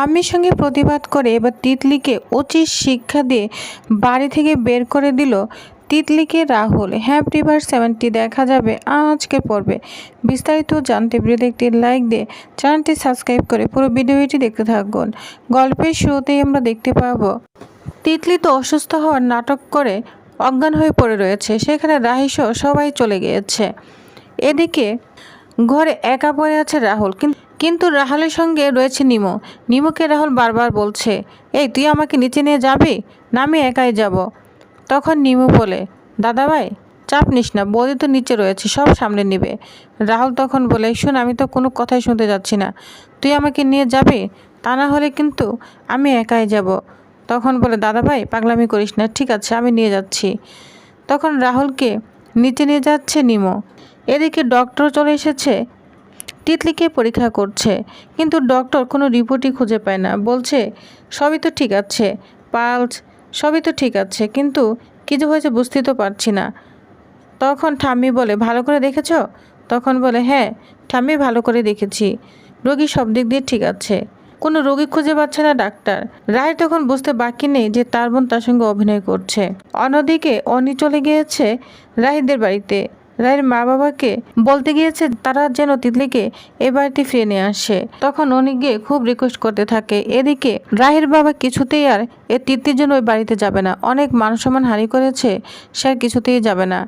ঠাম্মির সঙ্গে প্রতিবাদ করে এবার তিতলিকে উচিত শিক্ষা দিয়ে বাড়ি থেকে বের করে দিল তিতলিকে রাহুল। হ্যাপি ভার্স 70 দেখা যাবে আজকের পর্বে। বিস্তারিত জানতে ভিডিওতে একটি লাইক দিয়ে চ্যানেলটি সাবস্ক্রাইব করে পুরো ভিডিওটি দেখতে থাকুন। গল্পের শুরুতেই আমরা দেখতে পাবো তিতলি তো অসুস্থ হওয়ার নাটক করে অজ্ঞান হয়ে পড়ে রয়েছে, সেখানে রাহিসহ সবাই চলে গিয়েছে। এদিকে ঘরে একা পড়ে আছে রাহুল, কিন্তু রাহুলের সঙ্গে রয়েছে নিমো। নিমোকে রাহুল বারবার বলছে, এই তুই আমাকে নিচে নিয়ে যাবি না আমি একাই যাব। তখন নিমো বলে, দাদাভাই চাপ নিস না, বৌদি তো নিচে রয়েছে, সব সামনে নিবে। রাহুল তখন বলে, শোন আমি তো কোনো কথাই শুনতে যাচ্ছি না, তুই আমাকে নিয়ে যাবি, তা না হলে কিন্তু আমি একাই যাব। তখন বলে, দাদাভাই পাগলামি করিস না, ঠিক আছে আমি নিয়ে যাচ্ছি। তখন রাহুলকে নিচে নিয়ে যাচ্ছে নিমো। এদিকে ডক্টর চলে এসেছে, তিতলিকে পরীক্ষা করছে, কিন্তু ডক্টর কোনো রিপোর্টই খুঁজে পায় না। বলছে সবই তো ঠিক আছে, পালস সবই তো ঠিক আছে, কিন্তু কিছু হয়েছে বুঝতে তো পারছি না। তখন ঠাম্মি বলে, ভালো করে দেখেছ? তখন বলে, হ্যাঁ ঠাম্মি ভালো করে দেখেছি, রোগী সব দিক দিয়ে ঠিক আছে, কোনো রোগী খুঁজে পাচ্ছে না ডাক্তার। রায় তখন বুঝতে বাকি নেই যে তার বোন তার সঙ্গে অভিনয় করছে। অন্যদিকে অনি চলে গিয়েছে রাহিদের বাড়িতে, রায়ের মা বাবাকে বলতে গিয়েছে তারা যেন তিতলিকে এ বাড়িতে ফিরে নিয়ে আসে। তখন অনি গিয়ে খুব রিকোয়েস্ট করতে থাকে। এদিকে রাহের বাবা কিছুতেই আর এ তিতলির জন্য ওই বাড়িতে যাবে না, অনেক মান সম্মান হানি করেছে, সে আর কিছুতেই যাবে না।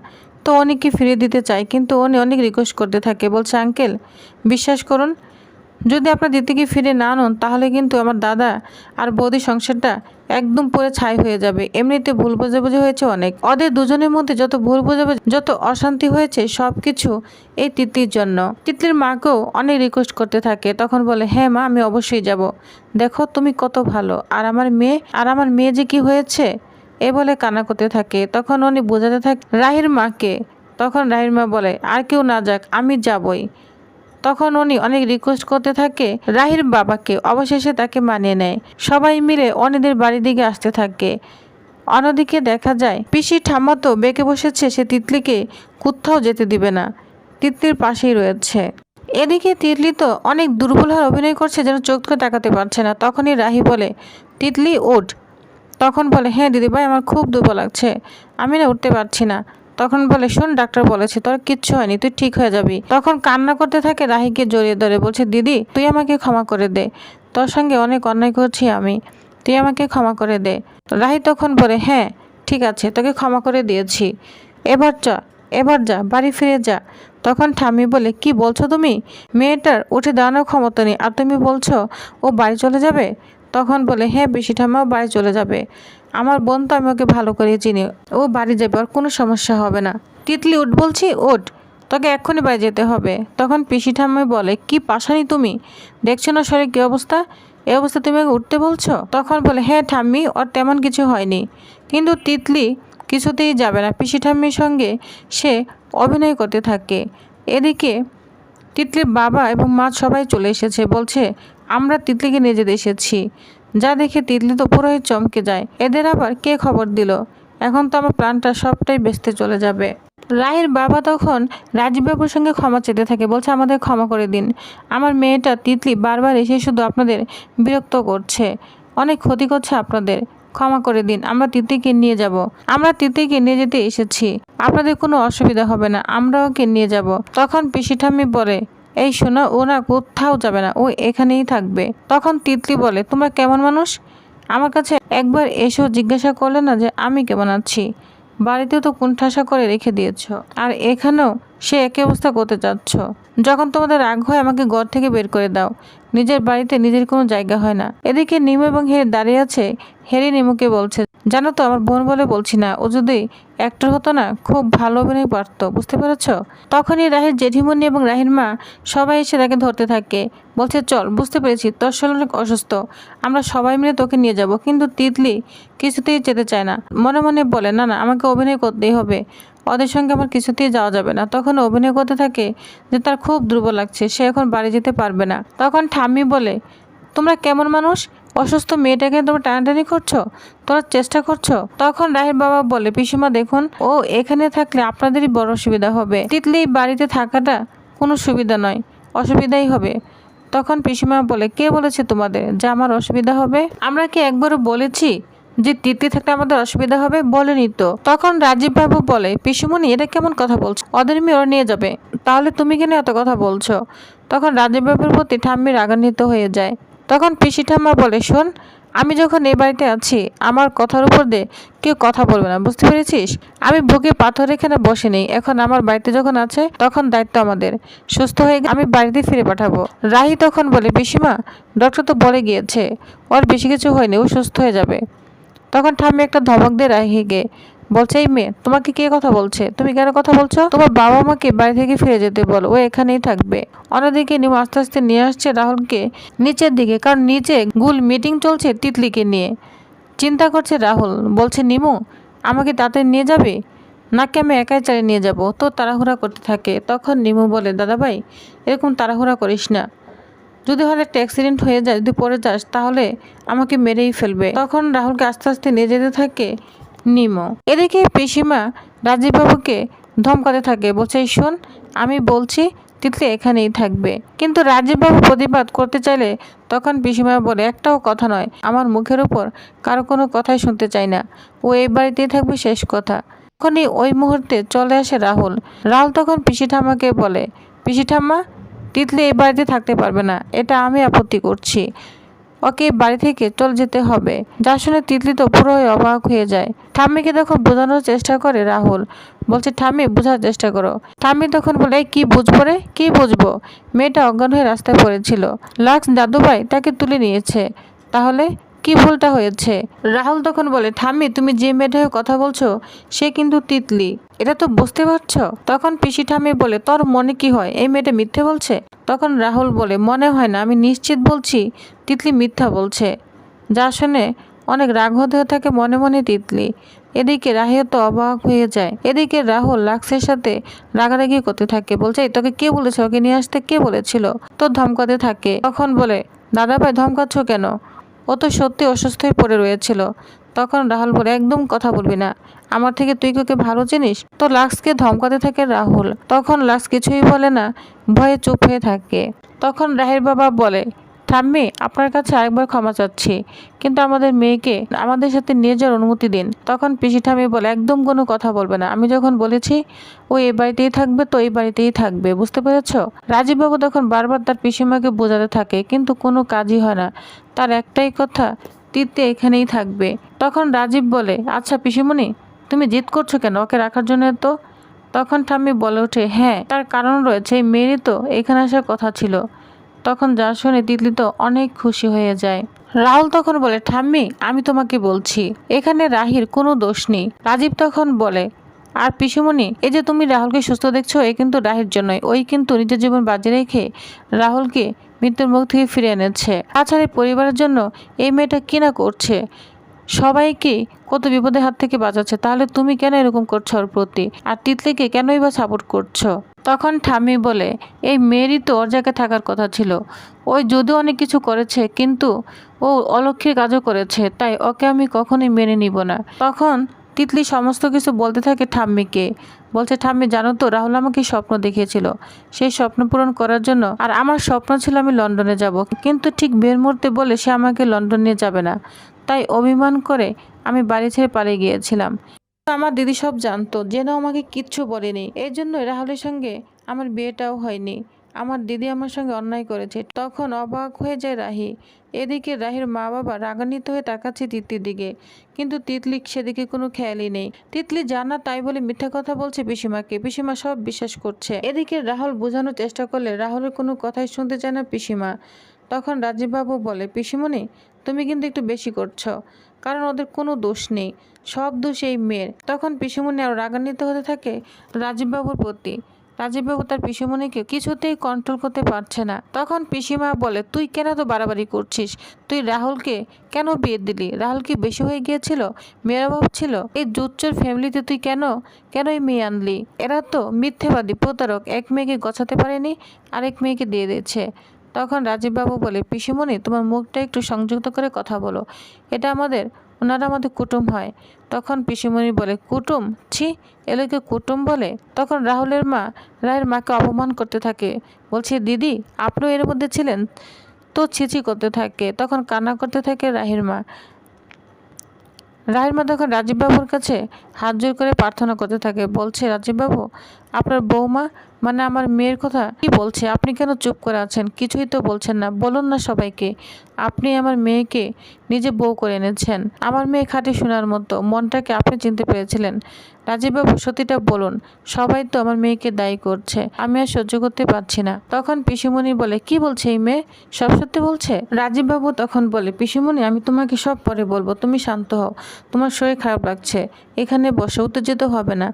তো অনিকে ফিরিয়ে দিতে চায়, কিন্তু উনি অনেক রিকোয়েস্ট করতে থাকে, বলছে আঙ্কেল বিশ্বাস করুন, যদি আপনার দিদিকে ফিরে না আনুন তাহলে কিন্তু আমার দাদা আর বৌদি সংসারটা একদম পুরো ছাই হয়ে যাবে। এমনিতে ভুল বোঝাবুঝি হয়েছে অনেক, ওদের দুজনের মধ্যে যত ভুল বোঝাবুঝি যত অশান্তি হয়েছে সব কিছু এই তিতলির জন্য। তিতলির মাকেও অনেক রিকোয়েস্ট করতে থাকে। তখন বলে, হ্যাঁ মা আমি অবশ্যই যাব, দেখো তুমি কত ভালো, আর আমার মেয়ে যে কি হয়েছে এ বলে কান্না করতে থাকে। তখন উনি বোঝাতে থাকে রাহির মাকে। তখন রাহির মা বলে, আর কেউ না যাক আমি যাবই। তখন উনি অনেক রিকোয়েস্ট করতে থাকে রাহির বাবাকে, অবশেষে তাকে মানিয়ে নেয়। সবাই মিলে অনিদের বাড়ির দিকে আসতে থাকে। অন্যদিকে দেখা যায় পিসি ঠাম্মা তো বেঁকে বসেছে, সে তিতলিকে কোথাও যেতে দিবে না, তিতলির পাশেই রয়েছে। এদিকে তিতলি তো অনেক দুর্বল হয়ে অভিনয় করছে, যেন চোখকে তাকাতে পারছে না। তখনই রাহি বলে, তিতলি ওঠ। তখন বলে, হ্যাঁ দিদিভাই আমার খুব দুর্বল লাগছে, আমি না উঠতে পারছি না। তখন বলে, শোন ডাক্তার বলেছে তোর কিচ্ছু হয়নি, তুই ঠিক হয়ে যাবি। তখন কান্না করতে থাকে, রাহিকে জড়িয়ে ধরে বলছে, দিদি তুই আমাকে ক্ষমা করে দে, তোর সঙ্গে অনেক অন্যায় করছি আমি, তুই আমাকে ক্ষমা করে দে। রাহি তখন বলে, হ্যাঁ ঠিক আছে তোকে ক্ষমা করে দিয়েছি, এবার যা বাড়ি ফিরে যা। তখন ঠাম্মি বলে, কি বলছো তুমি, মেয়েটার উঠে দাঁড়ানোর ক্ষমতা নেই আর তুমি বলছো ও বাড়ি চলে যাবে? তখন বলে, হ্যাঁ পিসি ঠাম্মাও বাড়ি চলে যাবে, আমার বোন তো আমি ওকে ভালো করে চিনি, ও বাড়ি যাবে আর কোনো সমস্যা হবে না। তিতলি উঠ বলছি, ওঠ, তোকে এক্ষুনি বাড়ি যেতে হবে। তখন পিসি ঠাম্মি বলে, কি পাশানি তুমি, দেখছো না শরীর কী অবস্থা, এই অবস্থা তুমি উঠতে বলছো? তখন বলে, হ্যাঁ ঠাম্মি ওর তেমন কিছু হয়নি, কিন্তু তিতলি কিছুতেই যাবে না। পিসি ঠাম্মির সঙ্গে সে অভিনয় করতে থাকে। এদিকে তিতলির বাবা এবং মা সবাই চলে এসেছে, বলছে আমরা তিতলিকে নিয়ে যেতে এসেছি। যা দেখে তিতলি তো পুরোই চমকে যায়, এদের আবার কে খবর দিল, এখন তো আমার প্ল্যানটা সবটাই বেচতে চলে যাবে। রায়ের বাবা তখন রাজীববাবুর সঙ্গে ক্ষমা চেতে থাকে, বলছে আমাদের ক্ষমা করে দিন, আমার মেয়েটা তিতলি বারবার এসে শুধু আপনাদের বিরক্ত করছে, অনেক ক্ষতি করছে আপনাদের, ক্ষমা করে দিন, আমরা তিতলিকে নিয়ে যাব, আমরা তিতলিকে নিয়ে যেতে এসেছি, আপনাদের কোনো অসুবিধা হবে না, আমরা ওকে নিয়ে যাব। তখন পিসি ঠাম্মি বলে, এই শোনো ও না কোথাও যাবে না, ও এখানেই থাকবে। তখন তিতলি বলে, তোমরা কেমন মানুষ, আমার কাছে একবার এসেও জিজ্ঞাসা করলে না যে আমি কেমন আছি, বাড়িতেও তো কুণ্ঠাসা করে রেখে দিয়েছ, আর এখানেও সে একই অবস্থা করতে চাচ্ছ। যখন তোমাদের রাগ হয় আমাকে ঘর থেকে বের করে দাও, নিজের বাড়িতে নিজের কোনো জায়গা হয় না। এদিকে নিমু এবং হেরি দাঁড়িয়ে আছে। হেরি নিমুকে বলছে, জানো তো আমার বোন বলে বলছি না, ও যদি অ্যাক্টর হতো না খুব ভালো অভিনয় পারতো, বুঝতে পেরেছ? তখনই রাহির জেঠিমণি এবং রাহির মা সবাই এসে তাকে ধরতে থাকে, বলছে চল, বুঝতে পেরেছি তোর শরীর অনেক অসুস্থ, আমরা সবাই মিলে তোকে নিয়ে যাব। কিন্তু তিতলি কিছুতেই যেতে চায় না, মনে মনে বলে, না না আমাকে অভিনয় করতেই হবে, ওদের সঙ্গে আমার কিছুতেই যাওয়া যাবে না। তখন অভিনয় করতে থাকে যে তার খুব দুর্বল লাগছে, সে এখন বাড়ি যেতে পারবে না। তখন ঠাম্মি বলে, তোমরা কেমন মানুষ, অসুস্থ মেয়েটাকে তোমরা টানাটানি করছো, তোমরা চেষ্টা করছো। তখন রাহের বাবা বলে, পিসিমা দেখুন ও এখানে থাকলে আপনাদেরই বড় অসুবিধা হবে, তিতলি বাড়িতে থাকাটা কোনো সুবিধা নয়, অসুবিধাই হবে। তখন পিসিমা বলে, কে বলেছে তোমাদের যে আমার অসুবিধা হবে? আমরা কি একবারও বলেছি যে তিতলি থাকলে আমাদের অসুবিধা হবে? বলেনি তো। তখন রাজীব বাবু বলে, পিসিমণি এটা কেমন কথা বলছো? ওদের মেয়ে ওরা নিয়ে যাবে, তাহলে তুমি কেন এত কথা বলছো? তখন রাজীব বাবুর প্রতি ঠাম্মি রাগান্বিত হয়ে যায়। তখন পিসি ঠাম্মা বলে, শোন, আমি যখন এই বাড়িতে আছি আমার কথার উপর দিয়ে কেউ কথা বলবে না, বুঝতে পেরেছিস? আমি বুকে পাথর এখানে বসে নেই, এখন আমার বাড়িতে যখন আছে তখন দায়িত্ব আমাদের। সুস্থ হয়ে আমি বাড়িতে ফিরে পাঠাবো। রাহি তখন বলে, পিসিমা, ডক্টর তো বলে গিয়েছে ওর বেশি কিছু হয়নি, ও সুস্থ হয়ে যাবে। তখন ঠাম্মি একটা ধমক দিয়ে রাহিকে বলছে, এই মেয়ে, তোমাকে কে কথা বলছে? তুমি কেন কথা বলছো? তোমার বাবা মাকে বাড়ি থেকে ফিরে যেতে বলো, ও এখানেই থাকবে। অন্যদিকে নিমু আস্তে আস্তে নিয়ে আসছে রাহুলকে নিচের দিকে, কারণ নিচে গুল মিটিং চলছে তিতলিকে নিয়ে। চিন্তা করছে রাহুল, বলছে, নিমু আমাকে তাতে নিয়ে যাবে নাকি আমি একাই চালিয়ে নিয়ে যাব? তো তাড়াহুড়া করতে থাকে। তখন নিমু বলে, দাদাভাই এরকম তাড়াহুড়া করিস না, যদি হলে একটা অ্যাক্সিডেন্ট হয়ে যায়, যদি পড়ে যাস তাহলে আমাকে মেরেই ফেলবে। তখন রাহুলকে আস্তে আস্তে নিয়ে যেতে থাকে নিমো। এদিকে পিসিমা রাজীববাবুকে ধমকাতে থাকে, বলছে, শোন, আমি বলছি তিতলি এখানেই থাকবে। কিন্তু রাজীববাবু প্রতিবাদ করতে চাইলে তখন পিসিমা বলে, একটাও কথা নয়, আমার মুখের উপর কারো কোনো কথাই শুনতে চাই না, ও এই বাড়িতেই থাকবে, শেষ কথা। তখনই ওই মুহূর্তে চলে আসে রাহুল। রাহুল তখন পিসি ঠাম্মাকে বলে, পিসি ঠাম্মা, তিতলি এই বাড়িতে থাকতে পারবে না, এটা আমি আপত্তি করছি, ওকে বাড়ি থেকে চলে যেতে হবে। যা শুনে তিতলি তো পুরোই অবাক হয়ে যায়। ঠাম্মিকে তখন বোঝানোর চেষ্টা করে রাহুল, বলছে, ঠাম্মি বোঝার চেষ্টা করো। ঠাম্মি তখন বলে, কি বুঝবো রে, কি বুঝবো? মেয়েটা অজ্ঞান হয়ে রাস্তায় পড়েছিল, লাক্স দাদুভাই তাকে তুলে নিয়েছে, তাহলে কি ভুলটা হয়েছে? রাহুল তখন বলে, ঠাম্মি, তুমি যে মেয়েটা হয়ে কথা বলছো সে কিন্তু তিতলি, এটা তো বুঝতে পারছো? তখন পিসি ঠাম্মি বলে, তোর মনে কি হয়, এই মেয়েটা মিথ্যে বলছে? তখন রাহুল বলে, মনে হয় না, আমি নিশ্চিত বলছি তিতলি মিথ্যা বলছে। যা শুনে অনেক রাগ হতে থাকে মনে মনে তিতলি। এদিকে রাহিও তো অবাক হয়ে যায়। এদিকে রাহুল লাক্সের সাথে রাগারাগি করতে থাকে, বলছে, তোকে কে বলেছে ওকে নিয়ে আসতে? কে বলেছিল? তো ধমকাতে থাকে। তখন বলে, দাদাভাই ধমকাচ্ছ কেন? ও তো সত্যি অসুস্থ হয়ে পড়ে রয়েছিল। তখন রাহুল বলে, একদম কথা বলবি না, আমার থেকে তুই ওকে ভালো চিনিস? তো লাক্সকে ধমকাতে থাকে রাহুল। তখন লাক্স কিছুই বলে না, ভয়ে চুপ হয়ে থাকে। তখন রাহের বাবা বলে, ঠাম্মি, আপনার কাছে আরেকবার ক্ষমা চাচ্ছি, কিন্তু আমাদের মেয়েকে আমাদের সাথে নিয়ে যাওয়ার অনুমতি দিন। তখন পিসি ঠাম্মি বলে, একদম কোনো কথা বলবে না, আমি যখন বলেছি ও এই বাড়িতেই থাকবে তো এই বাড়িতেই থাকবে, বুঝতে পেরেছ? রাজীববাবু তখন বারবার তার পিসিমাকে বোঝাতে থাকে, কিন্তু কোনো কাজই হয় না। তার একটাই কথা, তিতলি এখানেই থাকবে। তখন রাজীব বলে, আচ্ছা পিসিমণি, তুমি জিদ করছো কেন ওকে রাখার জন্য? তো তখন ঠাম্মি বলে ওঠে, হ্যাঁ, তার কারণ রয়েছে, এই মেয়েরই তো এখানে আসার কথা ছিল। তখন যা শুনে তিতলি তো অনেক খুশি হয়ে যায়। রাহুল তখন বলে, ঠাম্মি, আমি তোমাকে বলছি এখানে রাহির কোনো দোষ নেই। রাজীব তখন বলে, আর পিসুমণি, এই যে তুমি রাহুলকে সুস্থ দেখছো, এ কিন্তু রাহির জন্যই। ওই কিন্তু নিজের জীবন বাজি রেখে রাহুলকে মৃত্যুর মুখ থেকে ফিরে এনেছে। তাছাড়া পরিবারের জন্য এই মেয়েটা কি না করছে, সবাইকে কত বিপদের হাত থেকে বাঁচাচ্ছে, তাহলে তুমি কেন এরকম করছো ওর প্রতি? আর তিতলিকে কেনই বা সাপোর্ট করছো? তখন ঠাম্মি বলে, এই মেয়েরই তো ওর জায়গায় থাকার কথা ছিল। ওই যদিও অনেক কিছু করেছে, কিন্তু ও অলক্ষীর কাজও করেছে, তাই ওকে আমি কখনোই মেনে নিব না। তখন তিতলি সমস্ত কিছু বলতে থাকে ঠাম্মিকে। বলছে, ঠাম্মি, জানো তো রাহুল আমাকে স্বপ্ন দেখিয়েছিল, সেই স্বপ্ন পূরণ করার জন্য, আর আমার স্বপ্ন ছিল আমি লন্ডনে যাব, কিন্তু ঠিক বের মুহূর্তে বলে সে আমাকে লন্ডন নিয়ে যাবে না, তাই অভিমান করে আমি বাড়ি ছেড়ে পালিয়ে গিয়েছিলাম। আমার দিদি সব জানতো, জেনেও আমাকে কিচ্ছু বলেনি, এই জন্য রাহুলের সঙ্গে আমার বিয়েটাও হয়নি। আমার দিদি আমার সঙ্গে অন্যায় করেছে। তখন অবাক হয়ে যায় রাহি। এদিকে রাহির মা বাবা রাগান্বিত হয়ে তাকাচ্ছে তিতলির দিকে, কিন্তু তিতলি সেদিকে কোনো খেয়ালই নেই। তিতলি জানা তাই বলে মিথ্যা কথা বলছে পিসিমাকে, পিসিমা সব বিশ্বাস করছে। এদিকে রাহুল বোঝানোর চেষ্টা করলে রাহুলের কোনো কথাই শুনতে চায় না পিসিমা। তখন রাজীববাবু বলে, পিসিমণি, তুমি কিন্তু একটু বেশি করছো, কারণ ওদের কোনো দোষ নেই, সব দোষ এই মেয়ের। তখন পিসিমণি আরও রাগান্বিত হতে থাকে রাজীববাবুর প্রতি। রাজীববাবু তার পিসিমণিকে কিছুতেই কন্ট্রোল করতে পারছে না। তখন পিসিমা বলে, তুই কেন তো বাড়াবাড়ি করছিস? তুই রাহুলকে কেন বিয়ে দিলি? রাহুল কি বেশি হয়ে গিয়েছিল? মেয়ের অভাব ছিল? এই জুচ্চোর ফ্যামিলিতে তুই কেন এই মেয়ে আনলি? এরা তো মিথ্যেবাদী, প্রতারক। এক মেয়েকে গছাতে পারেনি, আরেক মেয়েকে দিয়ে দিয়েছে। তখন রাজীববাবু বলে, পিসিমণি তোমার মুখটা একটু সংযুক্ত করে কথা বলো, এটা ওনারা আমাদের কুটুম হয়। তখন পিসিমণি বলে, কুটুম? ছি, এলোকে কুটুম বলে? তখন রাহুলের মা রায়ের মাকে অপমান করতে থাকে, বলছে, দিদি আপনিও এর মধ্যে ছিলেন তো, ছিছি করতে থাকে। তখন কান্না করতে থাকে রাহির মা। তখন রাজীববাবুর কাছে হাত জোর করে প্রার্থনা করতে থাকে, বলছে, রাজীববাবু আপনার বৌমা মানে আমার মেয়ের কথা কি বলছে? আপনি কেন চুপ করে আছেন? কিছুই তো বলছেন না, বলুন না সবাইকে। আপনি আমার মেয়েকে নিজে বউ করে এনেছেন, আমার মেয়ে খাঁটি সোনার মতো, মনটাকে আপনি চিনতে পেরেছিলেন। রাজীববাবু সত্যিটা বলুন, সবাই তো আমার মেয়েকে দায়ী করছে, আমি আর সহ্য করতে পারছি না। তখন পিসিমণি বলে, কি বলছে এই মেয়ে, সব সত্যি বলছে? রাজীববাবু তখন বলে, পিসিমণি আমি তোমাকে সব পরে বলবো, তুমি শান্ত হও, তোমার শরীর খারাপ লাগছে, এখানে বসে উত্তেজিত হবে না,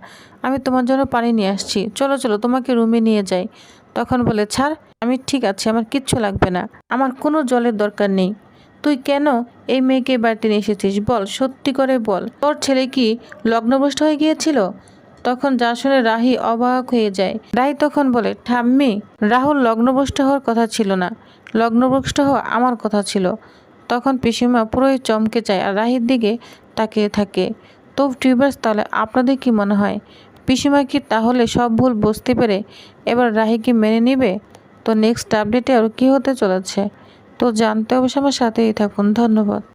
আমি তোমার জন্য পানি নিয়ে আসছি, চলো চলো তোমাকে রুমে নিয়ে যাই। তখন বলে, ছাড়, আমি ঠিক আছে, আমার কিচ্ছু লাগবে না, আমার কোনো জলের দরকার নেই। তুই কেন এই মেয়েকে বাড়িতে নিয়ে এসেছিস বল, সত্যি করে বল, তোর ছেলে কি লগ্নভ্রষ্ট হয়ে গিয়েছিল? তখন যা শুনে রাহি অবাক হয়ে যায়। রাহি তখন বলে, ঠাম্মি, রাহুল লগ্নভ্রষ্ট হওয়ার কথা ছিল না, লগ্নভ্রষ্ট হওয়া আমার কথা ছিল। তখন পিসিমা পুরোই চমকে যায় আর রাহির দিকে তাকিয়ে থাকে। তো ভিউয়ার্স, তাহলে আপনাদের কি মনে হয়, পিসিমা কি তাহলে সব ভুল বুঝতে পেরে এবার রাহিকে মেনে নিবে? তো নেক্সট আপডেটে আর কি হতে চলেছে তো জানতে অবশ্যই আমার সাথেই থাকুন। ধন্যবাদ।